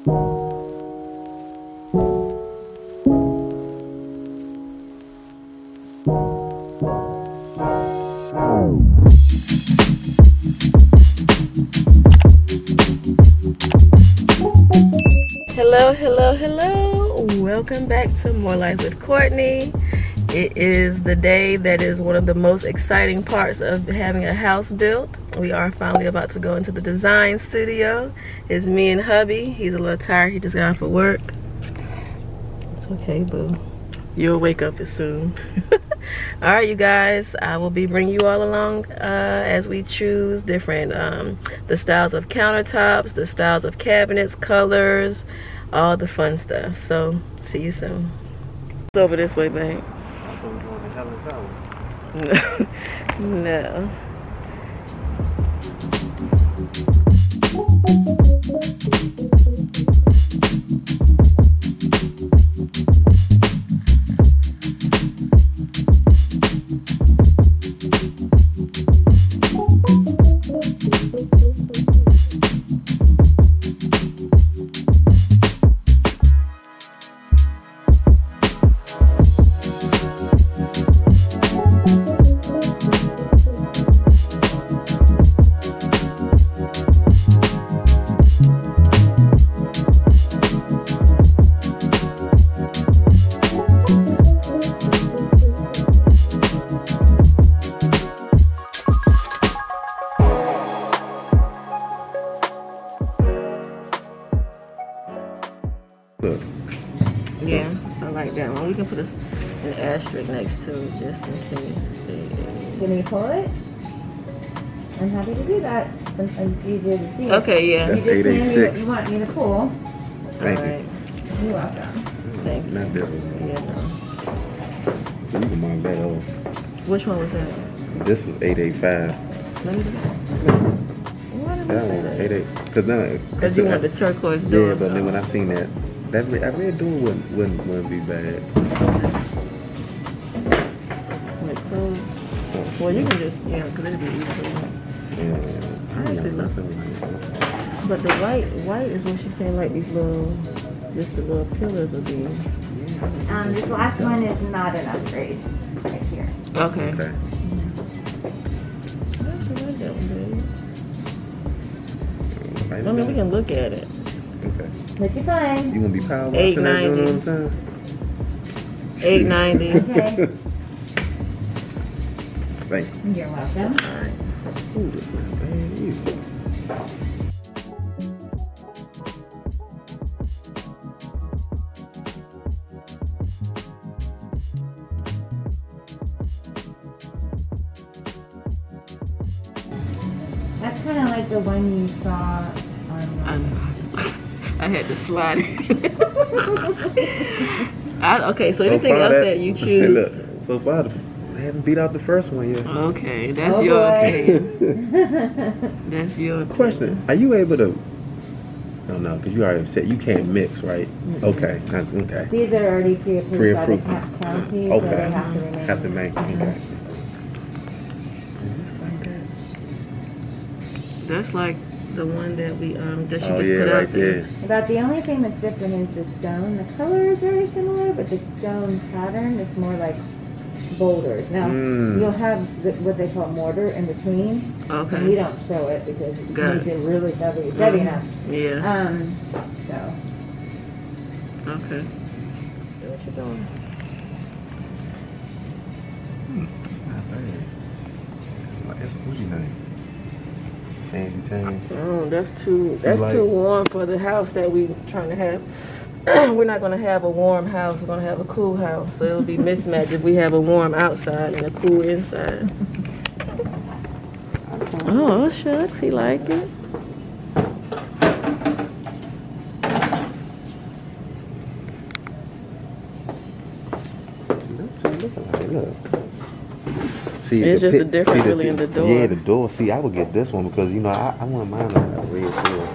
Hello. Welcome back to More Life with Courtney. It is the day that is one of the most exciting parts of having a house built. We are finally about to go into the design studio. It's me and hubby. He's a little tired. He just got off of work. It's okay, boo. You'll wake up as soon. All right, you guys, I will be bringing you all along as we choose different the styles of countertops, the styles of cabinets, colors, all the fun stuff. So see you soon. It's over this way, babe. No. Yeah, I like that one. We can put an asterisk next to it just in case. Can you pull it? I'm happy to do that. Sometimes it's easier to see. Okay, yeah. That's You just hand me 886. what you want me to pull. Thank All right. You're welcome. Thank you. Not this one. Yeah, no. So you can mark that over. Which one was that? This was 885. Let me. Why did I That say one that? 88. Cause now, Because you want the turquoise door. yeah, but then when I seen that I really do wouldn't be bad. Like clothes. Well, you can just, yeah, because it'd be easy. Yeah, I actually love it. But the white is what she's saying, like these little, just the little pillars will be. This last one is not an upgrade right here. Okay. Okay. I actually like that one, babe. Right I mean, we can look at it. Okay. What you find? You gonna be power washing that joint all the time? $8.90. Okay. Thank you. You're welcome. Alright. Ooh, this not bad either. That's kind of like the one you saw on. I had to slide it. Okay, so anything else that you choose? Look, so far, I haven't beat out the first one yet. Okay, that's Oh, your boy. opinion. That's your opinion. Question: are you able to? No, because you already said you can't mix, right? Okay, that's okay. These are already pre-approved by the county, so Okay. they have to remain. Have to make. Okay. That's like the one that we that you Oh just yeah, put out right there. there. About the only thing that's different is the stone. The color is very similar, but the stone pattern, it's more like boulders. Now, you'll have what they call mortar in between. Okay. And we don't show it because it Got makes it. it really heavy. It's heavy enough. Yeah. So. Okay. See what you're doing. Not bad. What's your name? Sandy Tan. Oh, that's too warm for the house that we trying to have. We're not gonna have a warm house. We're gonna have a cool house. So it'll be mismatched if we have a warm outside and a cool inside. Oh shucks, he like it. See, it's just a difference really in the door. Yeah, the door. See, I would get this one because, you know, I want mine to have a red door.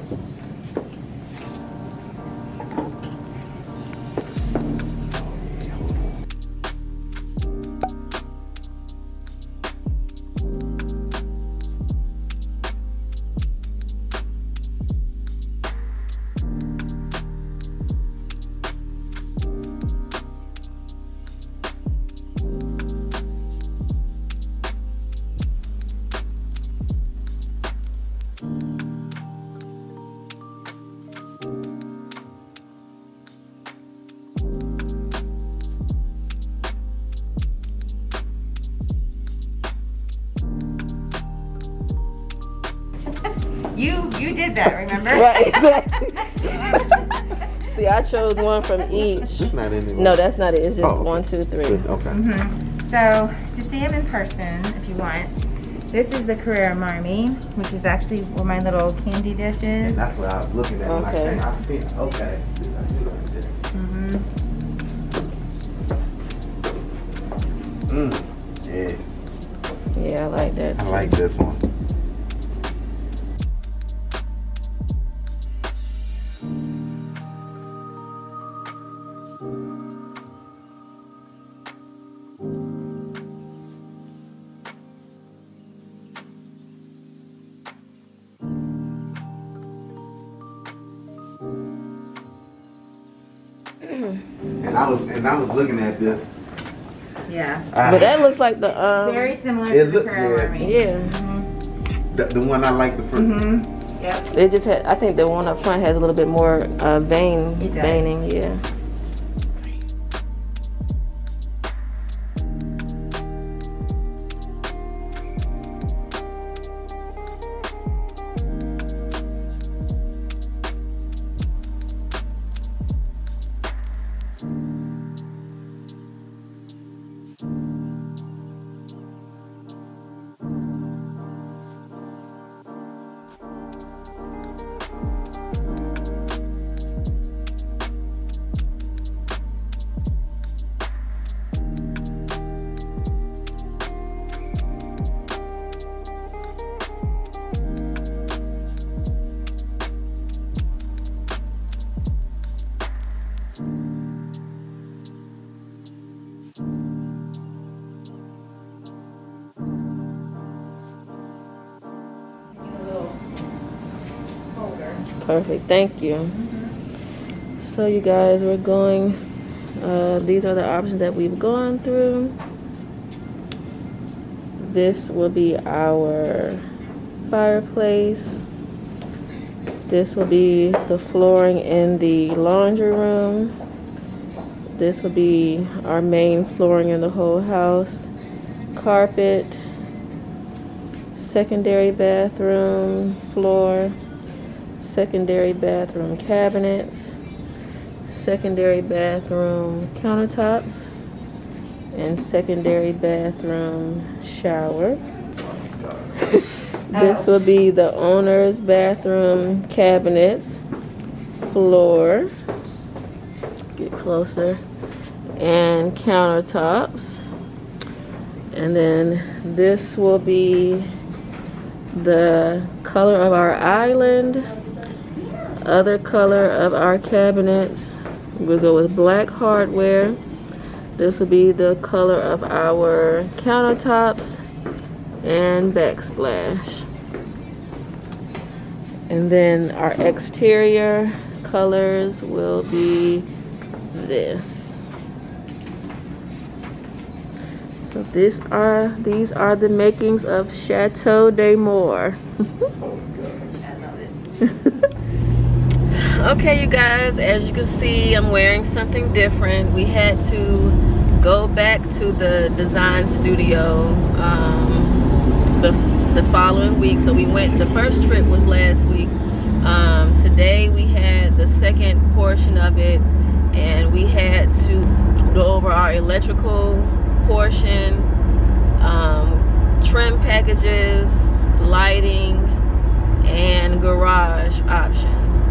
You did that, remember? Right, exactly. See, I chose one from each. It's not in there. No, that's not it. It's just okay. 1, 2, 3. Okay. So, to see him in person, if you want, this is the Carrera Marmy, which is actually where my little candy dish is. And that's what I was looking at. Okay. Like, I've seen. Okay. Yeah. Yeah, I like that. I like this one. And I was looking at this. Yeah. But that looks like the very similar to the Carrera Marmy. Yeah. The one I like the first. Yep. It just had. I think the one up front has a little bit more veining. Yeah. Perfect, thank you. So you guys, we're going, these are the options that we've gone through. This will be our fireplace. This will be the flooring in the laundry room. This will be our main flooring in the whole house. Carpet, secondary bathroom floor, secondary bathroom cabinets, secondary bathroom countertops, and secondary bathroom shower. This will be the owner's bathroom cabinets, floor, get closer, and countertops. And then this will be the color of our island. Other color of our cabinets, we'll go with black hardware. This will be the color of our countertops and backsplash. And then our exterior colors will be this. So these are the makings of Chateau de Moore. Okay, you guys, as you can see, I'm wearing something different. We had to go back to the design studio the following week. So we went, the first trip was last week. Today we had the second portion of it, and we had to go over our electrical portion, trim packages, lighting, and garage options.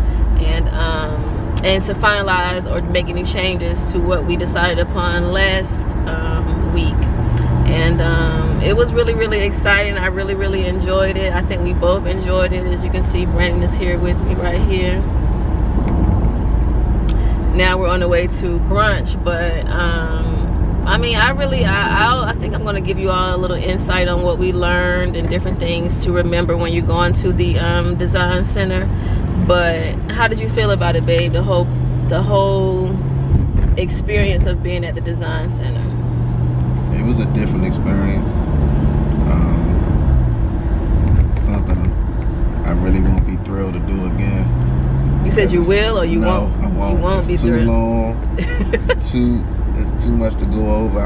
And to finalize or make any changes to what we decided upon last week. And it was really exciting. I really enjoyed it. I think we both enjoyed it. As you can see, Brandon is here with me right here. Now we're on the way to brunch, but I mean, I think I'm gonna give you all a little insight on what we learned and different things to remember when you're going to the design center. But how did you feel about it, babe? The whole experience of being at the design center. It was a different experience. Something I really won't be thrilled to do again. You said you will, or you won't? No, I won't. You won't be thrilled. It's too long. It's too much to go over.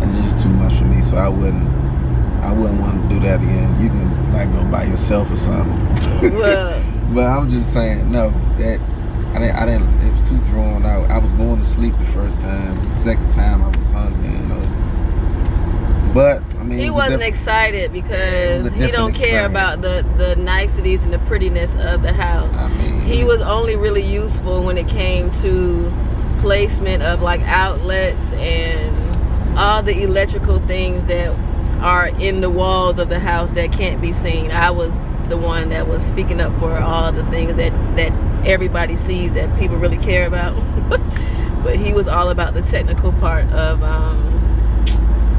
It's just too much for me. So I I wouldn't want to do that again. You can like go by yourself or something. Well, but I'm just saying, no, that I didn't. It was too drawn out. I was going to sleep the first time. The second time, I was hungry. You know. But I mean, he wasn't excited because he don't care about the niceties and the prettiness of the house. I mean, he was only really useful when it came to placement of like outlets and all the electrical things that are in the walls of the house that can't be seen. I was the one that was speaking up for all the things that everybody sees that people really care about. But he was all about the technical part of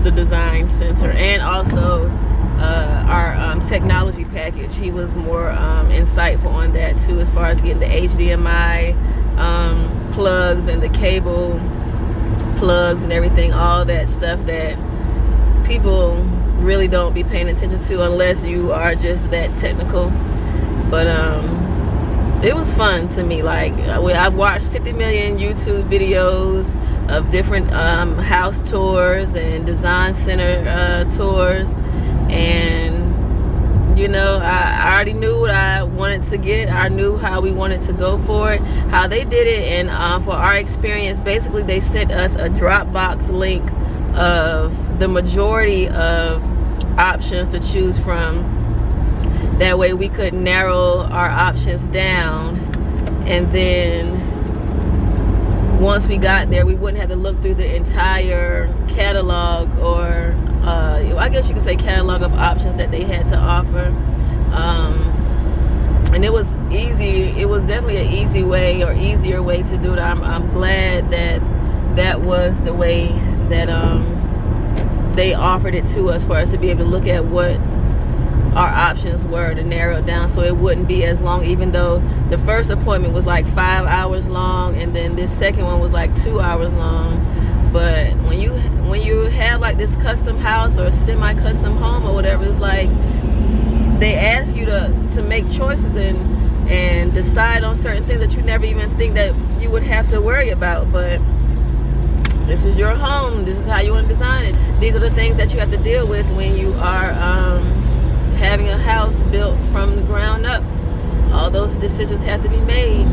the design center, and also our technology package. He was more insightful on that too, as far as getting the HDMI plugs and the cable plugs and everything, all that stuff that people really don't be paying attention to unless you are just that technical. But it was fun to me. Like I've watched 50 million YouTube videos of different house tours and design center tours, and you know, I already knew what I wanted to get. I knew how we wanted to go for it, how they did it. And for our experience, basically they sent us a Dropbox link of the majority of options to choose from. That way we could narrow our options down, and then once we got there, we wouldn't have to look through the entire catalog, or I guess you could say catalog of options that they had to offer. And it was easy. It was definitely an easy way, or easier way to do it. I'm glad that that was the way that they offered it to us, for us to be able to look at what our options were, to narrow it down so it wouldn't be as long, even though the first appointment was like 5 hours long, and then this second one was like 2 hours long. But when you have like this custom house or semi-custom home or whatever, it's like they ask you to make choices and decide on certain things that you never even think that you would have to worry about. But this is your home, this is how you want to design it. These are the things that you have to deal with when you are having a house built from the ground up. All those decisions have to be made.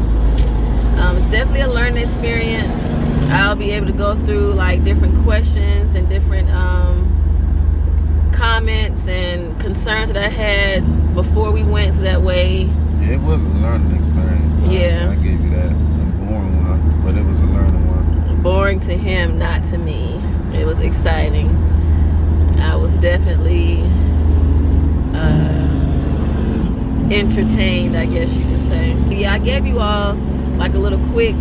It's definitely a learning experience. I'll be able to go through like different questions and different comments and concerns that I had before we went, so that way. Yeah, it was a learning experience. Yeah, I gave you that. A boring one, but it was a learning one. Boring to him, not to me. It was exciting. I was definitely entertained, I guess you could say. Yeah, I gave you all like a little quick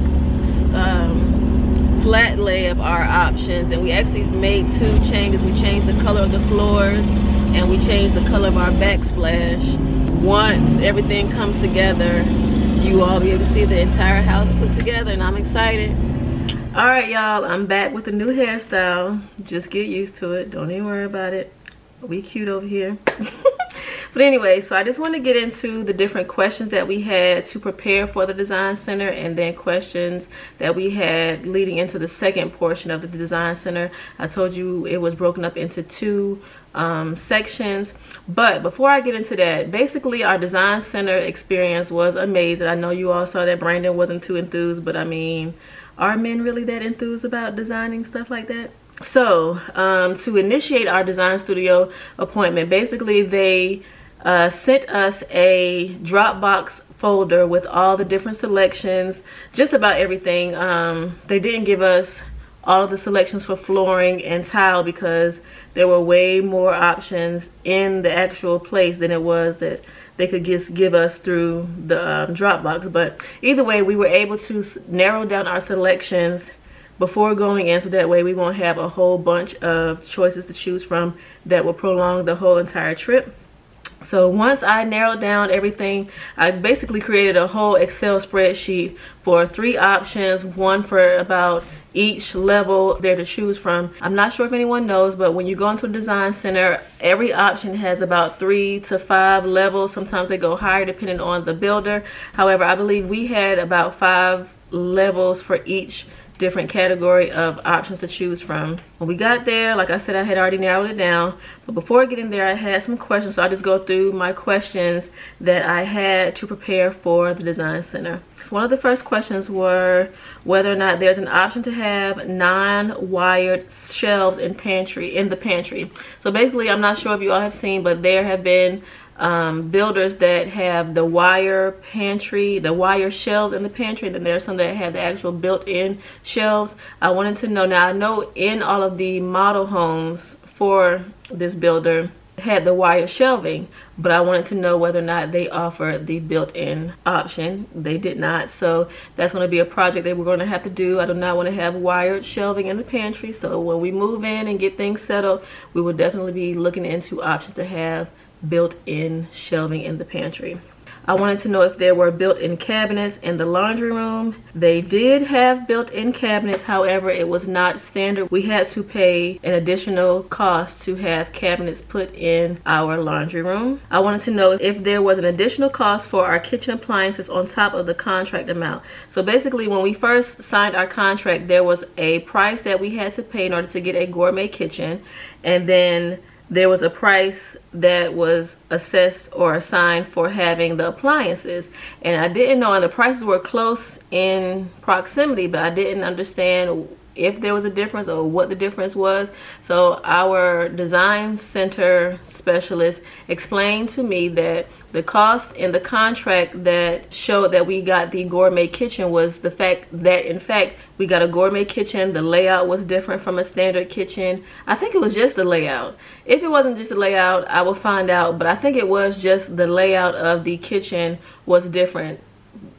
flat lay of our options, and we actually made 2 changes. We changed the color of the floors, and we changed the color of our backsplash. Once everything comes together, you all be able to see the entire house put together, and I'm excited. All right, y'all, I'm back with a new hairstyle. Just get used to it. Don't even worry about it. We cute over here. But anyway, so I just want to get into the different questions that we had to prepare for the design center, and then questions that we had leading into the second portion of the design center. I told you it was broken up into 2 sections. But before I get into that, basically our design center experience was amazing. I know you all saw that Brandon wasn't too enthused, but I mean, are men really that enthused about designing stuff like that? So to initiate our design studio appointment, basically they sent us a Dropbox folder with all the different selections, just about everything. They didn't give us all of the selections for flooring and tile because there were way more options in the actual place than it was that they could just give us through the Dropbox. But either way, we were able to narrow down our selections before going in, so that way we won't have a whole bunch of choices to choose from that will prolong the whole entire trip. So once I narrowed down everything, I basically created a whole Excel spreadsheet for 3 options, 1 for about each level there to choose from. I'm not sure if anyone knows, but when you go into a design center, every option has about 3 to 5 levels. Sometimes they go higher depending on the builder. However, I believe we had about 5 levels for each different category of options to choose from. When we got there, like I said, I had already narrowed it down, but before getting there I had some questions, so I'll just go through my questions that I had to prepare for the design center. So one of the first questions were whether or not there's an option to have non-wired shelves in the pantry. So basically, I'm not sure if you all have seen, but there have been builders that have the wire pantry, the wire shelves in the pantry, and then there are some that have the actual built-in shelves. I wanted to know, now I know in all of the model homes for this builder had the wire shelving, but I wanted to know whether or not they offer the built-in option. They did not, so that's going to be a project that we're going to have to do. I do not want to have wired shelving in the pantry, so when we move in and get things settled, we will definitely be looking into options to have built-in shelving in the pantry. I wanted to know if there were built-in cabinets in the laundry room. They did have built-in cabinets, however, it was not standard. We had to pay an additional cost to have cabinets put in our laundry room. I wanted to know if there was an additional cost for our kitchen appliances on top of the contract amount. So basically, when we first signed our contract, there was a price that we had to pay in order to get a gourmet kitchen, and then there was a price that was assessed or assigned for having the appliances. And I didn't know, and the prices were close in proximity, but I didn't understand if there was a difference or what the difference was. So our design center specialist explained to me that the cost in the contract that showed that we got the gourmet kitchen was the fact that, in fact, we got a gourmet kitchen. The layout was different from a standard kitchen. I think it was just the layout. If it wasn't just the layout, I will find out, but I think it was just the layout of the kitchen was different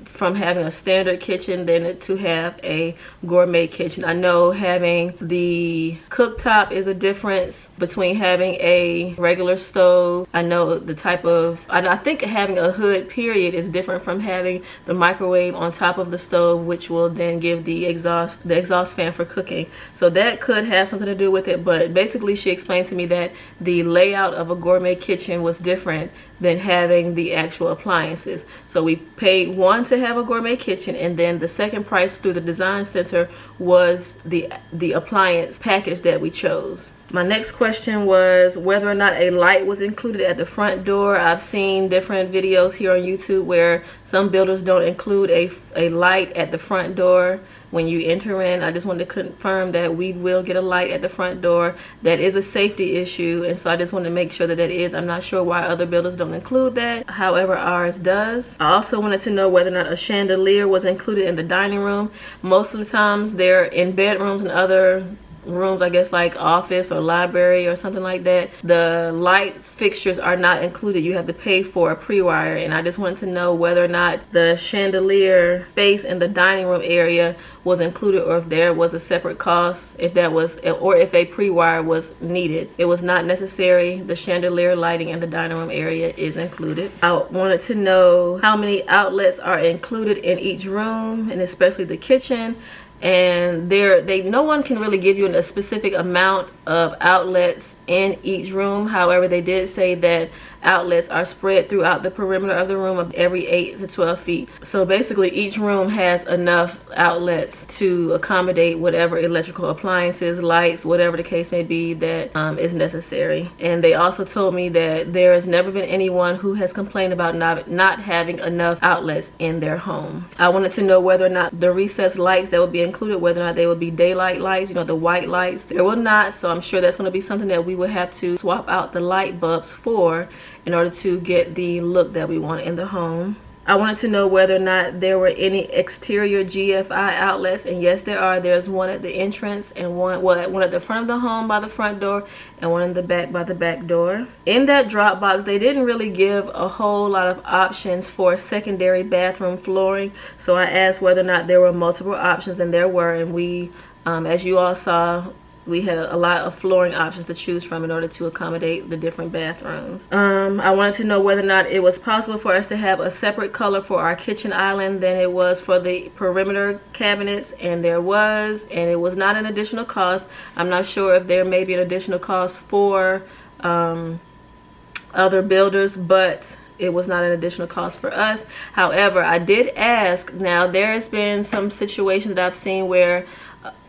from having a standard kitchen than to have a gourmet kitchen. I know having the cooktop is a difference between having a regular stove. I know the type of, I think having a hood period is different from having the microwave on top of the stove, which will then give the exhaust fan for cooking. So that could have something to do with it, but basically she explained to me that the layout of a gourmet kitchen was different than having the actual appliances. So we paid one to have a gourmet kitchen, and then the second price through the design center was the appliance package that we chose. My next question was whether or not a light was included at the front door. I've seen different videos here on YouTube where some builders don't include a light at the front door when you enter in. I just wanted to confirm that we will get a light at the front door. That is a safety issue, and so I just want to make sure that that is. I'm not sure why other builders don't include that, however ours does. I also wanted to know whether or not a chandelier was included in the dining room. Most of the times they're in bedrooms and other rooms, I guess like office or library or something like that. The light fixtures are not included. You have to pay for a pre-wire, and I just wanted to know whether or not the chandelier space in the dining room area was included, or if there was a separate cost, if that was, or if a pre-wire was needed. It was not necessary. The chandelier lighting in the dining room area is included. I wanted to know how many outlets are included in each room, and especially the kitchen. And no one can really give you a specific amount of outlets in each room. However, they did say that outlets are spread throughout the perimeter of the room of every 8 to 12 feet. So basically each room has enough outlets to accommodate whatever electrical appliances, lights, whatever the case may be that is necessary. And they also told me that there has never been anyone who has complained about not having enough outlets in their home. I wanted to know whether or not the recessed lights that would be included, whether or not they would be daylight lights, you know, the white lights. There will not, so I'm sure that's going to be something that we will have to swap out the light bulbs for in order to get the look that we want in the home. I wanted to know whether or not there were any exterior GFI outlets, and yes there are. There's one at the entrance and one at the front of the home by the front door and one in the back by the back door. In that drop box they didn't really give a whole lot of options for secondary bathroom flooring, so I asked whether or not there were multiple options, and there were, and we as you all saw, we had a lot of flooring options to choose from in order to accommodate the different bathrooms. I wanted to know whether or not it was possible for us to have a separate color for our kitchen island than it was for the perimeter cabinets, and there was, and it was not an additional cost. I'm not sure if there may be an additional cost for other builders, but it was not an additional cost for us. However, I did ask, now there's been some situations that I've seen where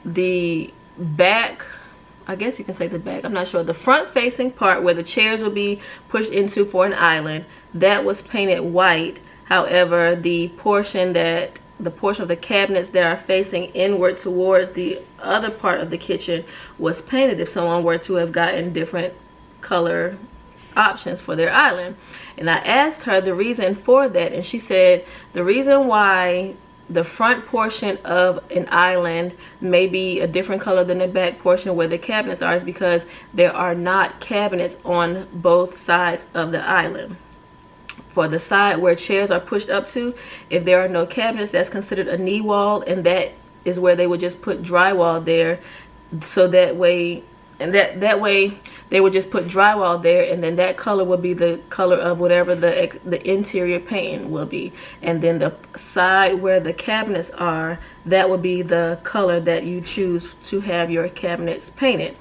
The back, I guess you can say the back, I'm not sure, the front facing part where the chairs will be pushed into for an island, that was painted white. However, the portion of the cabinets that are facing inward towards the other part of the kitchen was painted if someone were to have gotten different color options for their island. And I asked her the reason for that, and she said the reason why the front portion of an island may be a different color than the back portion where the cabinets are is because there are not cabinets on both sides of the island. For the side where chairs are pushed up to, if there are no cabinets, that's considered a knee wall, and that is where they would just put drywall there. So that way, and that way they would just put drywall there, and then that color will be the color of whatever the interior painting will be. And then the side where the cabinets are, that would be the color that you choose to have your cabinets painted.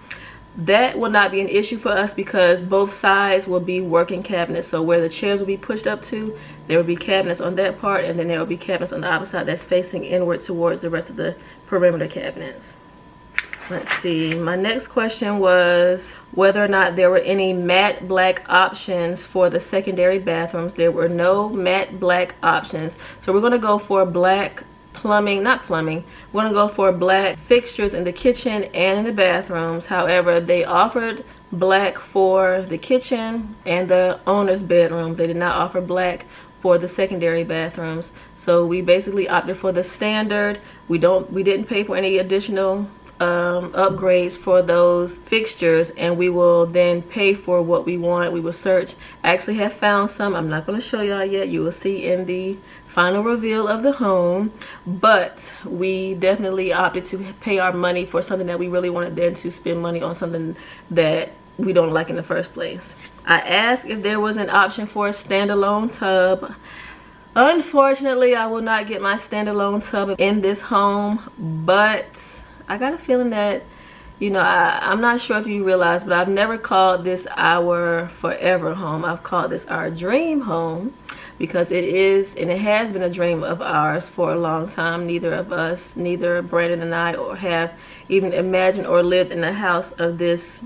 That will not be an issue for us because both sides will be working cabinets. So where the chairs will be pushed up to, there will be cabinets on that part, and then there will be cabinets on the opposite side that's facing inward towards the rest of the perimeter cabinets. Let's see, my next question was whether or not there were any matte black options for the secondary bathrooms. There were no matte black options. So we're gonna go for black plumbing, not plumbing, we're gonna go for black fixtures in the kitchen and in the bathrooms. However, they offered black for the kitchen and the owner's bedroom. They did not offer black for the secondary bathrooms. So we basically opted for the standard. We didn't pay for any additional upgrades for those fixtures, and we will then pay for what we want. We will search. I actually have found some. I'm not going to show y'all yet. You will see in the final reveal of the home, but we definitely opted to pay our money for something that we really wanted, then to spend money on something that we don't like in the first place. I asked if there was an option for a standalone tub. Unfortunately, I will not get my standalone tub in this home, but I got a feeling that, you know, I'm not sure if you realize, but I've never called this our forever home. I've called this our dream home because it is, and it has been a dream of ours for a long time. Neither of us, neither Brandon and I, or have even imagined or lived in a house of this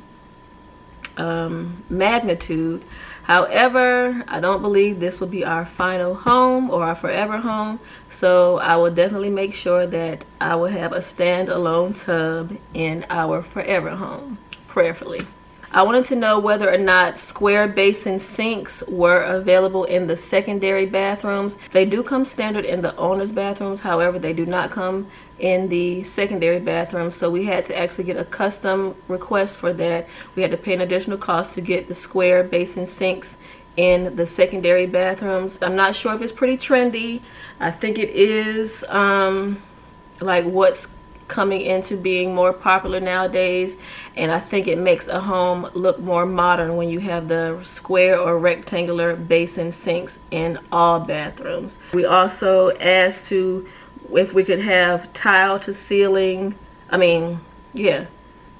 magnitude. However, I don't believe this will be our final home or our forever home, so I will definitely make sure that I will have a standalone tub in our forever home, prayerfully. I wanted to know whether or not square basin sinks were available in the secondary bathrooms. They do come standard in the owner's bathrooms, however, they do not come in the secondary bathroom, so we had to actually get a custom request for that. We had to pay an additional cost to get the square basin sinks in the secondary bathrooms. I'm not sure if it's pretty trendy. I think it is like what's coming into being more popular nowadays, and I think it makes a home look more modern when you have the square or rectangular basin sinks in all bathrooms. We also asked if we could have tile to ceiling,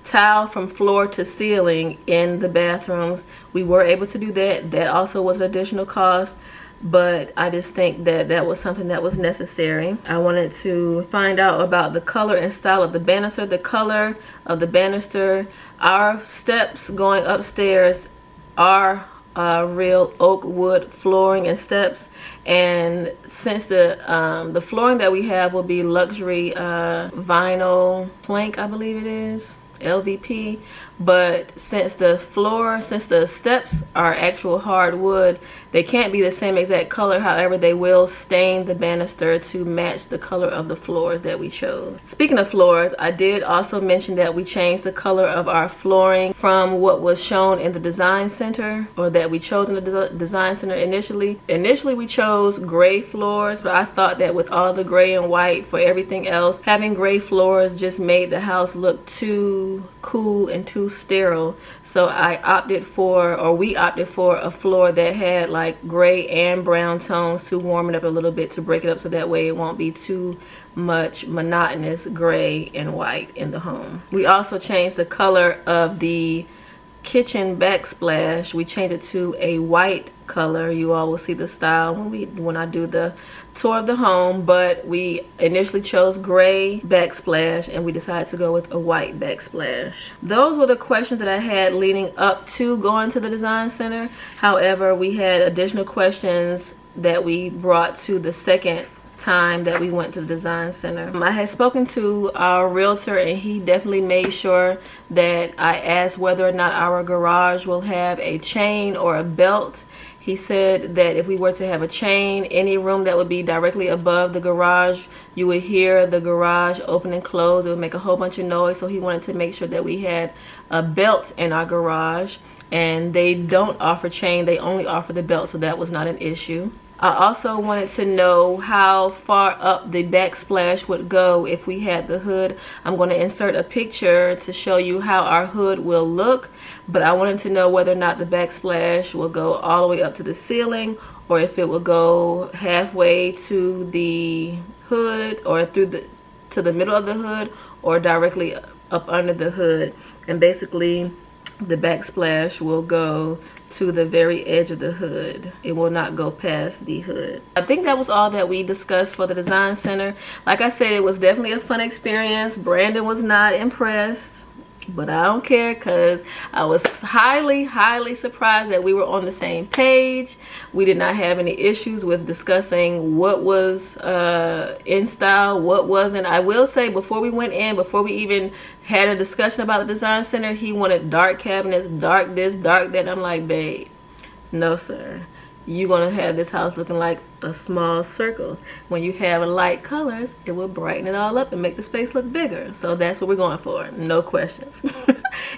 tile from floor to ceiling in the bathrooms. We were able to do that. That also was an additional cost, but I just think that that was something that was necessary. I wanted to find out about the color and style of the banister. The color of the banister, our steps going upstairs are real oak wood flooring and steps, and since the flooring that we have will be luxury vinyl plank, I believe it is, LVP, but since the steps are actual hardwood, they can't be the same exact color. However, they will stain the banister to match the color of the floors that we chose. Speaking of floors, I did also mention that we changed the color of our flooring from what was shown in the design center, or that we chose in the design center initially. Initially we chose gray floors, but I thought that with all the gray and white for everything else, having gray floors just made the house look too cool and too sterile. So we opted for a floor that had like gray and brown tones to warm it up a little bit, to break it up, so that way it won't be too much monotonous gray and white in the home. We also changed the color of the kitchen backsplash. We changed it to a white color. You all will see the style when I do the tour of the home, but we initially chose gray backsplash and we decided to go with a white backsplash. Those were the questions that I had leading up to going to the design center. However, we had additional questions that we brought to the second time that we went to the design center. I had spoken to our realtor and he definitely made sure that I asked whether or not our garage will have a chain or a belt. He said that if we were to have a chain, any room that would be directly above the garage, you would hear the garage open and close. It would make a whole bunch of noise. So he wanted to make sure that we had a belt in our garage, and they don't offer chain, they only offer the belt, so that was not an issue. I also wanted to know how far up the backsplash would go if we had the hood. I'm going to insert a picture to show you how our hood will look, but I wanted to know whether or not the backsplash will go all the way up to the ceiling, or if it will go halfway to the hood, or to the middle of the hood, or directly up under the hood. And basically the backsplash will go to the very edge of the hood. It will not go past the hood. I think that was all that we discussed for the design center. Like I said, it was definitely a fun experience. Brandon was not impressed, but I don't care, because I was highly surprised that we were on the same page. We did not have any issues with discussing what was in style, what wasn't. I will say, before we went in, before we even had a discussion about the design center, he wanted dark cabinets, dark this, dark that. I'm like, babe, no sir. You're gonna have this house looking like a small circle. When you have light colors, it will brighten it all up and make the space look bigger. So that's what we're going for, no questions.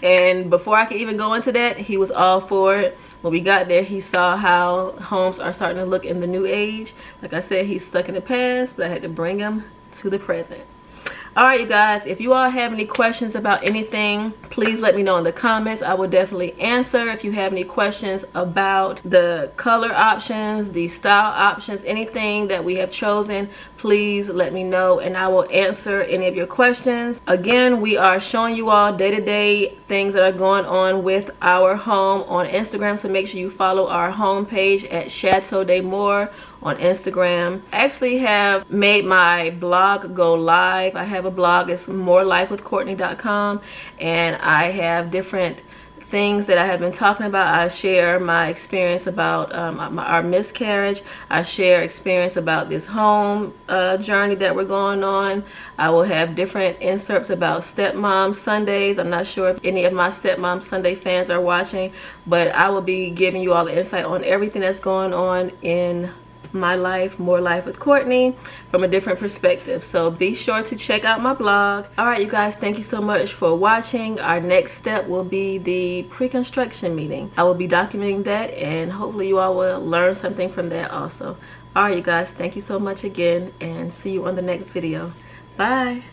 And before I could even go into that, he was all for it. When we got there, he saw how homes are starting to look in the new age. Like I said, he's stuck in the past, but I had to bring him to the present. Alright, you guys, if you all have any questions about anything, please let me know in the comments. I will definitely answer. If you have any questions about the color options, the style options, anything that we have chosen, please let me know and I will answer any of your questions. Again, we are showing you all day-to-day things that are going on with our home on Instagram, so make sure you follow our home page at Chateau on Instagram. I actually have made my blog go live. I have a blog, it's morelifewithcourtney.com, and I have different things that I have been talking about. I share my experience about our miscarriage. I share experience about this home journey that we're going on. I will have different inserts about Stepmom Sundays. I'm not sure if any of my Stepmom Sunday fans are watching, but I will be giving you all the insight on everything that's going on in my life, More Life with Courtney, from a different perspective. So be sure to check out my blog. Alright, you guys, thank you so much for watching. Our next step will be the pre-construction meeting. I will be documenting that, and hopefully you all will learn something from that also. Alright, you guys, thank you so much again, and see you on the next video. Bye.